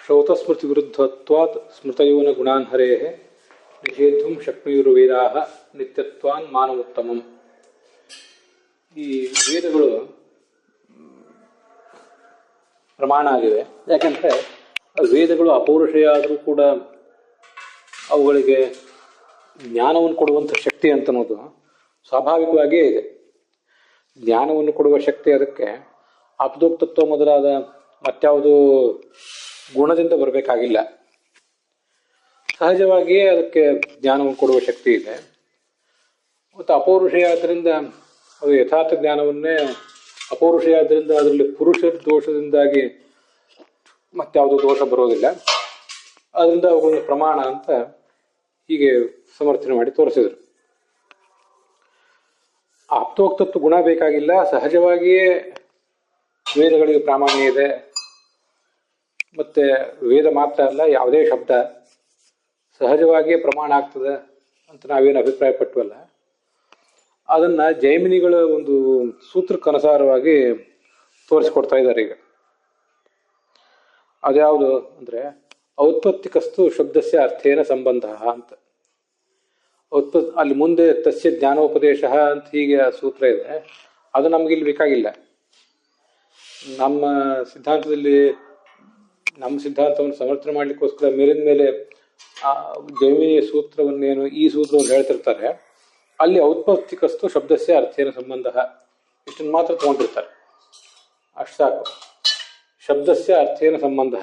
ಶ್ರೌತಸ್ಮೃತಿ ವಿರುದ್ಧತ್ವಾತ್ ಸ್ಮೃತಯೋನ ಗುಣಾನ್ ಹರೇಃ ನಿಷೇಧುಂ ಶಕ್ನುಯುರ್ವೇದಾಃ ನಿತ್ಯತ್ವಾನ್ ಮಾನವೋತ್ತಮಂ. ಈ ವೇದಗಳು ಪ್ರಮಾಣ ಆಗಿವೆ. ಯಾಕೆಂದರೆ ವೇದಗಳು ಅಪೌರುಷೇಯ ಆದರೂ ಕೂಡ ಅವುಗಳಿಗೆ ಜ್ಞಾನವನ್ನು ಕೊಡುವಂಥ ಶಕ್ತಿ ಅಂತನ್ನೋದು ಸ್ವಾಭಾವಿಕವಾಗಿಯೇ ಇದೆ. ಜ್ಞಾನವನ್ನು ಕೊಡುವ ಶಕ್ತಿ ಅದಕ್ಕೆ ಆಪ್ತೋಕ್ತತ್ವ ಮೊದಲಾದ ಮತ್ಯಾವುದು ಗುಣದಿಂದ ಬರಬೇಕಾಗಿಲ್ಲ. ಸಹಜವಾಗಿಯೇ ಅದಕ್ಕೆ ಜ್ಞಾನವನ್ನು ಕೊಡುವ ಶಕ್ತಿ ಇದೆ. ಮತ್ತು ಅಪೌರುಷೇಯ ಆದ್ದರಿಂದ ಅದು ಯಥಾರ್ಥ ಜ್ಞಾನವನ್ನೇ ಅಪೌರುಷೇಯ ಆದ್ದರಿಂದ ಅದರಲ್ಲಿ ಪುರುಷ ದೋಷದಿಂದಾಗಿ ಮತ್ಯಾವುದು ದೋಷ ಬರೋದಿಲ್ಲ. ಅದರಿಂದ ಅವುಗಳನ್ನು ಪ್ರಮಾಣ ಅಂತ ಹೀಗೆ ಸಮರ್ಥನೆ ಮಾಡಿ ತೋರಿಸಿದರು. ಆಪ್ತೋಕ್ತತ್ವ ಗುಣ ಬೇಕಾಗಿಲ್ಲ, ಸಹಜವಾಗಿಯೇ ವೇದಗಳಿಗೆ ಪ್ರಾಮಾಣ್ಯ ಇದೆ. ಮತ್ತು ವೇದ ಮಾತ್ರ ಅಲ್ಲ, ಯಾವುದೇ ಶಬ್ದ ಸಹಜವಾಗಿಯೇ ಪ್ರಮಾಣ ಆಗ್ತದೆ ಅಂತ ನಾವೇನು ಅಭಿಪ್ರಾಯ ಪಟ್ಟವಲ್ಲ, ಅದನ್ನು ಜೈಮಿನಿಗಳ ಒಂದು ಸೂತ್ರಕ್ಕನುಸಾರವಾಗಿ ತೋರಿಸಿಕೊಡ್ತಾ ಇದ್ದಾರೆ ಈಗ. ಅದ್ಯಾವುದು ಅಂದರೆ ಔತ್ಪತ್ತಿಕಸ್ತು ಶಬ್ದಸ್ಯ ಅರ್ಥೇನ ಸಂಬಂಧ ಅಂತ. ಅಲ್ಲಿ ಮುಂದೆ ತಸ್ಯ ಜ್ಞಾನೋಪದೇಶ ಅಂತ ಹೀಗೆ ಸೂತ್ರ ಇದೆ. ಅದು ನಮಗಿಲ್ಲಿ ಬೇಕಾಗಿಲ್ಲ. ನಮ್ಮ ಸಿದ್ಧಾಂತವನ್ನು ಸಮರ್ಥನೆ ಮಾಡಲಿಕ್ಕೋಸ್ಕರ ಮೇಲಿನ ಮೇಲೆ ಆ ಜೈಮಿನಿಯ ಸೂತ್ರವನ್ನೇನು ಈ ಸೂತ್ರವನ್ನು ಹೇಳ್ತಿರ್ತಾರೆ, ಅಲ್ಲಿ ಔತ್ಪತ್ತಿಕಸ್ತು ಶಬ್ದಸ್ಯ ಅರ್ಥೇನ ಸಂಬಂಧ ಇಷ್ಟನ್ನು ಮಾತ್ರ ತಗೊಂಡಿರ್ತಾರೆ. ಅಷ್ಟು ಸಾಕು. ಶಬ್ದಸ್ಯ ಅರ್ಥೇನ ಸಂಬಂಧ,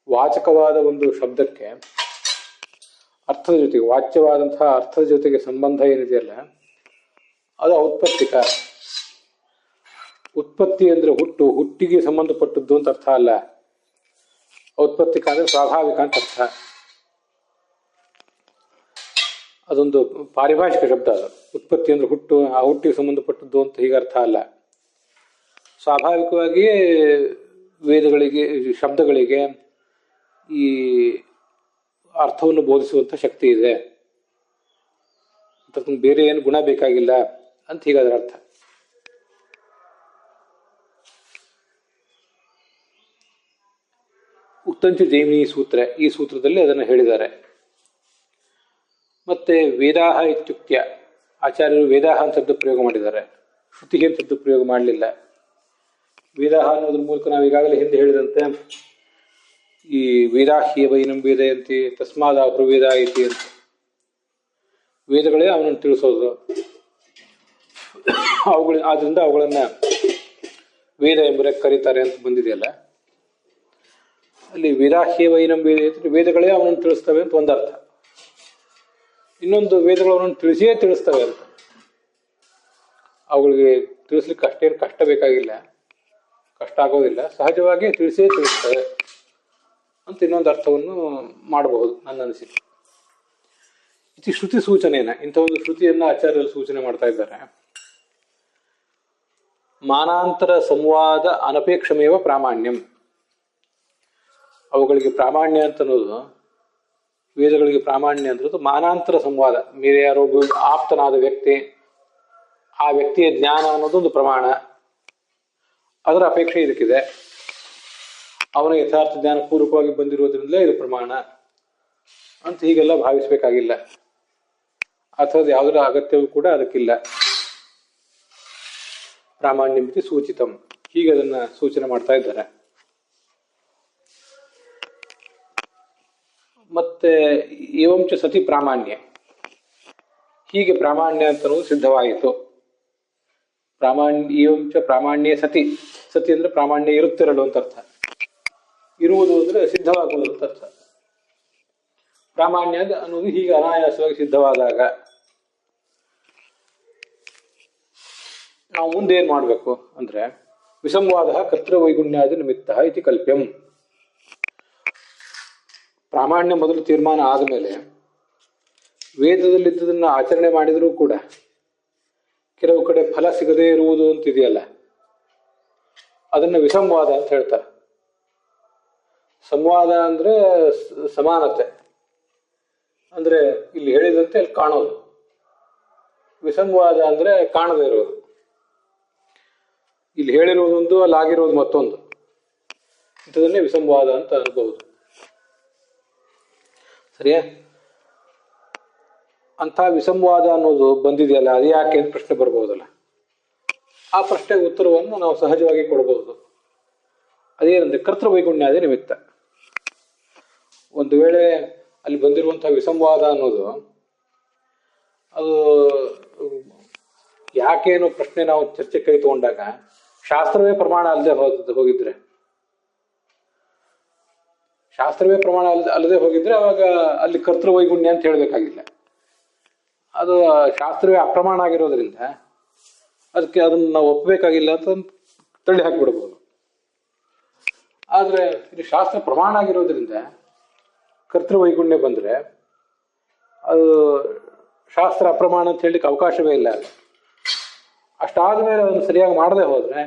ವಾಚಕವಾದ ಒಂದು ಶಬ್ದಕ್ಕೆ ಅರ್ಥದ ಜೊತೆಗೆ, ವಾಚ್ಯವಾದಂತಹ ಅರ್ಥದ ಜೊತೆಗೆ ಸಂಬಂಧ ಏನಿದೆಯಲ್ಲ ಅದು ಔತ್ಪತ್ತಿಕ. ಉತ್ಪತ್ತಿ ಅಂದರೆ ಹುಟ್ಟಿಗೆ ಸಂಬಂಧಪಟ್ಟದ್ದು ಅಂತ ಅರ್ಥ ಅಲ್ಲ. ಔತ್ಪತ್ತಿಕ ಅಂದರೆ ಸ್ವಾಭಾವಿಕ ಅಂತ ಅರ್ಥ. ಅದೊಂದು ಪಾರಿಭಾಷಿಕ ಶಬ್ದ. ಅದು ಉತ್ಪತ್ತಿ ಅಂದರೆ ಹುಟ್ಟು, ಆ ಹುಟ್ಟಿಗೆ ಸಂಬಂಧಪಟ್ಟದ್ದು ಅಂತ ಹೀಗೆ ಅರ್ಥ ಅಲ್ಲ. ಸ್ವಾಭಾವಿಕವಾಗಿಯೇ ವೇದಗಳಿಗೆ, ಶಬ್ದಗಳಿಗೆ ಈ ಅರ್ಥವನ್ನು ಬೋಧಿಸುವಂಥ ಶಕ್ತಿ ಇದೆ. ಬೇರೆ ಏನು ಗುಣ ಬೇಕಾಗಿಲ್ಲ ಅಂತ ಹೀಗಾದ್ರೆ ಅರ್ಥ. ಉಕ್ತಂಚ ಜೈಮಿನಿ ಸೂತ್ರ, ಈ ಸೂತ್ರದಲ್ಲಿ ಅದನ್ನು ಹೇಳಿದ್ದಾರೆ. ಮತ್ತೆ ವೇದಾಹ ಇತ್ಯುಕ್ತ್ಯ, ಆಚಾರ್ಯರು ವೇದಾಹ ಅಂತ ಶಬ್ದ ಪ್ರಯೋಗ ಮಾಡಿದ್ದಾರೆ, ಶ್ರುತಿಗೆ ಅಂತ ಶಬ್ದ ಪ್ರಯೋಗ ಮಾಡಲಿಲ್ಲ. ವೇದಾಹ ಅನ್ನೋದ್ರ ಮೂಲಕ ನಾವು ಈಗಾಗಲೇ ಹಿಂದೆ ಹೇಳಿದಂತೆ ಈ ವೇದಾಹ್ಯ ವೈನಂ ವೇದಯಂತಿ ತಸ್ಮಾದ ವೇದ ಐತಿ ಅಂತ, ವೇದಗಳೇ ಅವನನ್ನು ತಿಳಿಸೋದು. ಆದ್ರಿಂದ ಅವುಗಳನ್ನ ವೇದ ಎಂಬುದೇ ಕರೀತಾರೆ ಅಂತ ಬಂದಿದೆಯಲ್ಲ, ಅಲ್ಲಿ ವೇದಾಹ್ಯ ವೈನಂ ವೇದ, ವೇದಗಳೇ ಅವನನ್ನು ತಿಳಿಸ್ತವೆ ಅಂತ ಒಂದರ್ಥ. ಇನ್ನೊಂದು, ವೇದಗಳು ಅವನನ್ನು ತಿಳಿಸಿಯೇ ತಿಳಿಸ್ತವೆ ಅಂತ. ಅವುಗಳಿಗೆ ತಿಳಿಸ್ಲಿಕ್ಕೆ ಅಷ್ಟೇನು ಕಷ್ಟ ಬೇಕಾಗಿಲ್ಲ, ಕಷ್ಟ ಆಗೋದಿಲ್ಲ, ಸಹಜವಾಗಿ ತಿಳಿಸಿಯೇ ತಿಳಿಸ್ತವೆ ಅಂತ ಇನ್ನೊಂದು ಅರ್ಥವನ್ನು ಮಾಡಬಹುದು ನನ್ನ ಅನಿಸಿಕೆ. ಇದು ಶ್ರುತಿ ಸೂಚನೆಯನ್ನ, ಇಂಥ ಒಂದು ಶ್ರುತಿಯನ್ನ ಆಚಾರ್ಯರು ಸೂಚನೆ ಮಾಡ್ತಾ ಇದ್ದಾರೆ. ಮಾನಾಂತರ ಸಂವಾದ ಅನಪೇಕ್ಷಮೇವ ಪ್ರಾಮಾಣ್ಯಂ. ಅವುಗಳಿಗೆ ಪ್ರಾಮಾಣ್ಯ ಅಂತ ಅನ್ನೋದು, ವೇದಗಳಿಗೆ ಪ್ರಾಮಾಣ್ಯ ಅನ್ನೋದು ಮಾನಾಂತರ ಸಂವಾದ. ಬೇರೆ ಯಾರೋ ಆಪ್ತನಾದ ವ್ಯಕ್ತಿ, ಆ ವ್ಯಕ್ತಿಯ ಜ್ಞಾನ ಅನ್ನೋದೊಂದು ಪ್ರಮಾಣ, ಅದರ ಅಪೇಕ್ಷೆ ಇದಕ್ಕಿದೆ. ಅವನ ಯಥಾರ್ಥ ಜ್ಞಾನ ಪೂರ್ವಕವಾಗಿ ಬಂದಿರೋದ್ರಿಂದಲೇ ಇದು ಪ್ರಮಾಣ ಅಂತ ಹೀಗೆಲ್ಲ ಭಾವಿಸಬೇಕಾಗಿಲ್ಲ. ಅಥವಾ ಯಾವುದರ ಅಗತ್ಯವೂ ಕೂಡ ಅದಕ್ಕಿಲ್ಲ. ಪ್ರಾಮಾಣ್ಯ ಮಿತಿ ಸೂಚಿತಂ, ಹೀಗೆ ಅದನ್ನ ಸೂಚನೆ ಮಾಡ್ತಾ ಇದ್ದಾರೆ. ಮತ್ತೆ ಏವಂಚ ಸತಿ ಪ್ರಾಮಾಣ್ಯ, ಹೀಗೆ ಪ್ರಾಮಾಣ್ಯ ಅಂತ ಅನ್ನೋದು ಸಿದ್ಧವಾಯಿತು. ಏವಂಚ ಪ್ರಾಮಾಣ್ಯ ಸತಿ, ಸತಿ ಅಂದ್ರೆ ಪ್ರಾಮಾಣ್ಯ ಇರುತ್ತಿರಲು ಅಂತ ಅರ್ಥ. ಇರುವುದು ಅಂದ್ರೆ ಸಿದ್ಧವಾಗುವುದು ಅಂತ ಅರ್ಥ. ಪ್ರಾಮಾಣ್ಯ ಅನ್ನೋದು ಹೀಗೆ ಅನಾಯಾಸವಾಗಿ ಸಿದ್ಧವಾದಾಗ ನಾವು ಮುಂದೆ ಏನ್ ಮಾಡ್ಬೇಕು ಅಂದ್ರೆ, ವಿಸಂವಾದ ಕರ್ತೃ ವೈಗುಣ್ಯಾದಿ ನಿಮಿತ್ತ ಇತಿ ಕಲ್ಪ್ಯಂ. ಪ್ರಾಮಾಣ್ಯ ಮೊದಲು ತೀರ್ಮಾನ ಆದಮೇಲೆ ವೇದದಲ್ಲಿದ್ದದನ್ನ ಆಚರಣೆ ಮಾಡಿದರೂ ಕೂಡ ಕೆಲವು ಕಡೆ ಫಲ ಸಿಗದೇ ಇರುವುದು ಅಂತಿದೆಯಲ್ಲ, ಅದನ್ನ ವಿಸಂವಾದ ಅಂತ ಹೇಳ್ತಾರೆ. ಸಂವಾದ ಅಂದ್ರೆ ಸಮಾನತೆ, ಅಂದ್ರೆ ಇಲ್ಲಿ ಹೇಳಿದಂತೆ ಅಲ್ಲಿ ಕಾಣೋದು. ವಿಸಂವಾದ ಅಂದ್ರೆ ಕಾಣದೇ ಇರೋದು. ಇಲ್ಲಿ ಹೇಳಿರೋದೊಂದು, ಅಲ್ಲಿ ಆಗಿರೋದು ಮತ್ತೊಂದು. ಇಂಥದನ್ನೇ ವಿಸಂವಾದ ಅಂತ ಅನ್ಬಹುದು. ಸರಿಯಾ? ಅಂಥ ವಿಸಂವಾದ ಅನ್ನೋದು ಬಂದಿದೆಯಲ್ಲ, ಅದು ಯಾಕೆ ಅಂತ ಪ್ರಶ್ನೆ ಬರ್ಬೋದಲ್ಲ. ಆ ಪ್ರಶ್ನೆಗೆ ಉತ್ತರವನ್ನು ನಾವು ಸಹಜವಾಗಿ ಕೊಡಬಹುದು. ಅದೇನಂದ್ರೆ ಕರ್ತೃವೈಗುಣ್ಯಾದಿ ನಿಮಿತ್ತ. ಒಂದು ವೇಳೆ ಅಲ್ಲಿ ಬಂದಿರುವಂತಹ ವಿಸಂವಾದ ಅನ್ನೋದು ಅದು ಯಾಕೇನು ಪ್ರಶ್ನೆ ನಾವು ಚರ್ಚೆ ಕೈ ತಗೊಂಡಾಗ ಶಾಸ್ತ್ರವೇ ಪ್ರಮಾಣ ಅಲ್ಲದೆ ಹೋಗಿದ್ರೆ ಅವಾಗ ಅಲ್ಲಿ ಕರ್ತೃವೈಗುಣ್ಯ ಅಂತ ಹೇಳ್ಬೇಕಾಗಿಲ್ಲ. ಅದು ಶಾಸ್ತ್ರವೇ ಅಪ್ರಮಾಣ ಆಗಿರೋದ್ರಿಂದ ಅದಕ್ಕೆ ಅದನ್ನು ನಾವು ಒಪ್ಪಬೇಕಾಗಿಲ್ಲ ಅಂತ ತಳ್ಳಿ ಹಾಕಿಬಿಡ್ಬೋದು. ಆದರೆ ಇದು ಶಾಸ್ತ್ರ ಪ್ರಮಾಣ ಆಗಿರೋದ್ರಿಂದ ಕರ್ತೃವೈಗುಣ್ಯ ಬಂದರೆ ಅದು ಶಾಸ್ತ್ರ ಅಪ್ರಮಾಣ ಅಂತ ಹೇಳಲಿಕ್ಕೆ ಅವಕಾಶವೇ ಇಲ್ಲ. ಅಷ್ಟಾದ ಮೇಲೆ ಅದನ್ನು ಸರಿಯಾಗಿ ಮಾಡದೆ ಹೋದರೆ,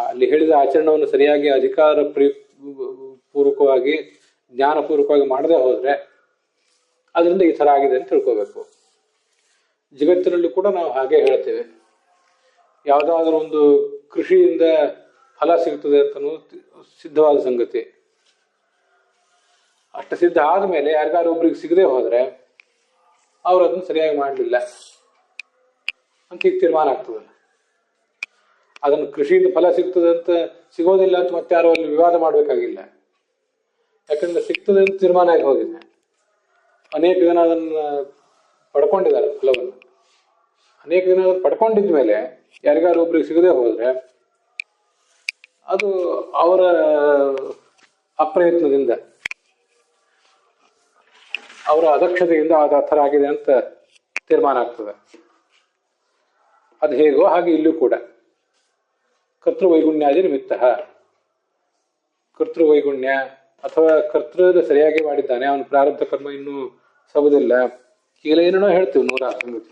ಅಲ್ಲಿ ಹೇಳಿದ ಆಚರಣೆಯನ್ನು ಸರಿಯಾಗಿ ಅಧಿಕಾರ ಪೂರ್ವಕವಾಗಿ ಜ್ಞಾನಪೂರ್ವಕವಾಗಿ ಮಾಡದೆ ಹೋದರೆ ಅದರಿಂದ ಈ ಥರ ಆಗಿದೆ ಅಂತ ತಿಳ್ಕೋಬೇಕು. ಜಗತ್ತಿನಲ್ಲೂ ಕೂಡ ನಾವು ಹಾಗೆ ಹೇಳ್ತೇವೆ. ಯಾವುದಾದ್ರೂ ಒಂದು ಕೃಷಿಯಿಂದ ಫಲ ಸಿಗ್ತದೆ ಅಂತ ಸಿದ್ಧವಾದ ಸಂಗತಿ. ಅಷ್ಟು ಸಿದ್ಧ ಆದಮೇಲೆ ಯಾರಿಗಾರು ಒಬ್ರಿಗೆ ಸಿಗದೆ ಹೋದರೆ ಅವ್ರು ಅದನ್ನು ಸರಿಯಾಗಿ ಮಾಡಲಿಲ್ಲ ಅಂತ ಈಗ ತೀರ್ಮಾನ ಆಗ್ತದೆ. ಅದನ್ನು ಕೃಷಿಯಿಂದ ಫಲ ಸಿಗ್ತದೆ ಅಂತ ಸಿಗೋದಿಲ್ಲ ಅಂತ ಮತ್ತೆ ಯಾರು ಅಲ್ಲಿ ವಿವಾದ ಮಾಡಬೇಕಾಗಿಲ್ಲ. ಯಾಕಂದ್ರೆ ಸಿಗ್ತದೆ ಅಂತ ತೀರ್ಮಾನ ಆಗಿ ಹೋಗಿದೆ. ಅನೇಕ ಜನ ಅದನ್ನು ಪಡ್ಕೊಂಡಿದ್ದಾರೆ ಫಲವನ್ನು. ಅನೇಕ ಜನ ಅದನ್ನು ಪಡ್ಕೊಂಡಿದ್ದ ಮೇಲೆ ಯಾರಿಗಾರು ಒಬ್ರಿಗೆ ಸಿಗದೆ ಹೋದರೆ ಅದು ಅವರ ಅಪ್ರಯತ್ನದಿಂದ, ಅವರ ಅದಕ್ಷತೆಯಿಂದ ಅದು ಆ ಥರ ಆಗಿದೆ ಅಂತ ತೀರ್ಮಾನ ಆಗ್ತದೆ. ಅದು ಹೇಗೋ ಹಾಗೆ ಇಲ್ಲೂ ಕೂಡ ಕರ್ತೃವೈಗುಣ್ಯಾದಿ ನಿಮಿತ್ತ. ಕರ್ತೃವೈಗುಣ್ಯ ಅಥವಾ ಕರ್ತೃದ ಸರಿಯಾಗಿ ಮಾಡಿದ್ದಾನೆ, ಅವನ ಪ್ರಾರಬ್ಧ ಕರ್ಮ ಇನ್ನೂ ಸಬದಿಲ್ಲ, ಈಗಲೇ ಏನೇನೋ ಹೇಳ್ತೀವಿ ನೂರಾರು ಸಂಗತಿ.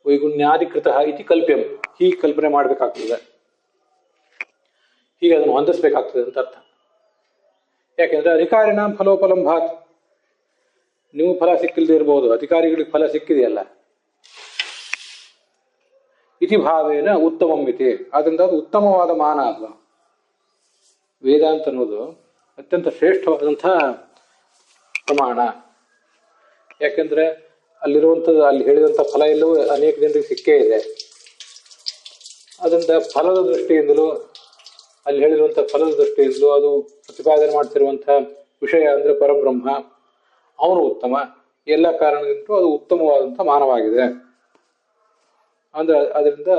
ವೈಗುಣ್ಯಾಧಿಕೃತ ಇತಿ ಕಲ್ಪ್ಯಂ, ಹೀಗೆ ಕಲ್ಪನೆ ಮಾಡಬೇಕಾಗ್ತದೆ, ಹೀಗೆ ಅದನ್ನು ಹೊಂದಿಸ್ಬೇಕಾಗ್ತದೆ ಅಂತ ಅರ್ಥ. ಯಾಕೆಂದ್ರೆ ಅಧಿಕಾರಿನ ಫಲೋಪಲಂಭಾತ್, ನೀವು ಫಲ ಸಿಕ್ಕಿಲ್ಲದೆ ಇರಬಹುದು, ಅಧಿಕಾರಿಗಳಿಗೆ ಫಲ ಸಿಕ್ಕಿದೆಯಲ್ಲ. ಇತಿ ಭಾವೇನ ಉತ್ತಮಂ ಇತಿ, ಆದ್ದರಿಂದ ಅದು ಉತ್ತಮವಾದ ಮಾನ ಅಲ್ಲ. ವೇದಾಂತ ಅನ್ನೋದು ಅತ್ಯಂತ ಶ್ರೇಷ್ಠವಾದಂಥ ಪ್ರಮಾಣ. ಯಾಕೆಂದ್ರೆ ಅಲ್ಲಿರುವಂಥದ್ದು, ಅಲ್ಲಿ ಹೇಳಿದಂಥ ಫಲ ಎಲ್ಲವೂ ಅನೇಕ ಜನರಿಗೆ ಸಿಕ್ಕೇ ಇದೆ. ಅದರಿಂದ ಫಲದ ದೃಷ್ಟಿಯಿಂದಲೂ, ಅಲ್ಲಿ ಹೇಳಿರುವಂಥ ಫಲದ ದೃಷ್ಟಿಯಿಂದಲೂ ಅದು ಪ್ರತಿಪಾದನೆ ಮಾಡ್ತಿರುವಂಥ ವಿಷಯ ಅಂದರೆ ಪರಬ್ರಹ್ಮ, ಅವನು ಉತ್ತಮ. ಎಲ್ಲ ಕಾರಣದಿಂದಲೂ ಅದು ಉತ್ತಮವಾದಂಥ ಮಾನವಾಗಿದೆ. ಅಂದ್ರೆ ಅದರಿಂದ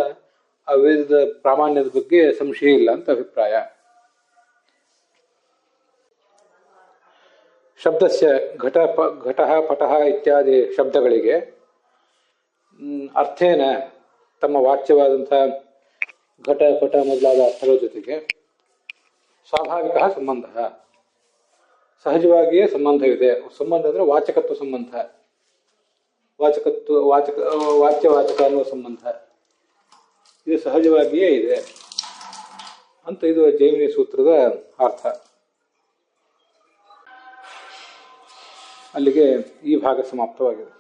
ಆ ವೇದದ ಪ್ರಾಮಾಣ್ಯದ ಬಗ್ಗೆ ಸಂಶಯ ಇಲ್ಲ ಅಂತ ಅಭಿಪ್ರಾಯ. ಶಬ್ದಸ್ಯ ಘಟಃ ಪಟಃ ಇತ್ಯಾದಿ ಶಬ್ದಗಳಿಗೆ ಅರ್ಥೇನ ತಮ್ಮ ವಾಚ್ಯವಾದಂಥ ಘಟ ಪಟ ಮೊದಲಾದ ಅರ್ಥಗಳ ಜೊತೆಗೆ ಸ್ವಾಭಾವಿಕ ಸಂಬಂಧ, ಸಹಜವಾಗಿಯೇ ಸಂಬಂಧವಿದೆ. ಸಂಬಂಧ ಅಂದರೆ ವಾಚಕತ್ವ ಸಂಬಂಧ, ವಾಚ್ಯವಾಚಕ ಅನ್ನುವ ಸಂಬಂಧ ಇದು ಸಹಜವಾಗಿಯೇ ಇದೆ ಅಂತ ಇದು ಜೈಮಿನಿ ಸೂತ್ರದ ಅರ್ಥ. ಅಲ್ಲಿಗೆ ಈ ಭಾಗ ಸಮಾಪ್ತವಾಗಿದೆ.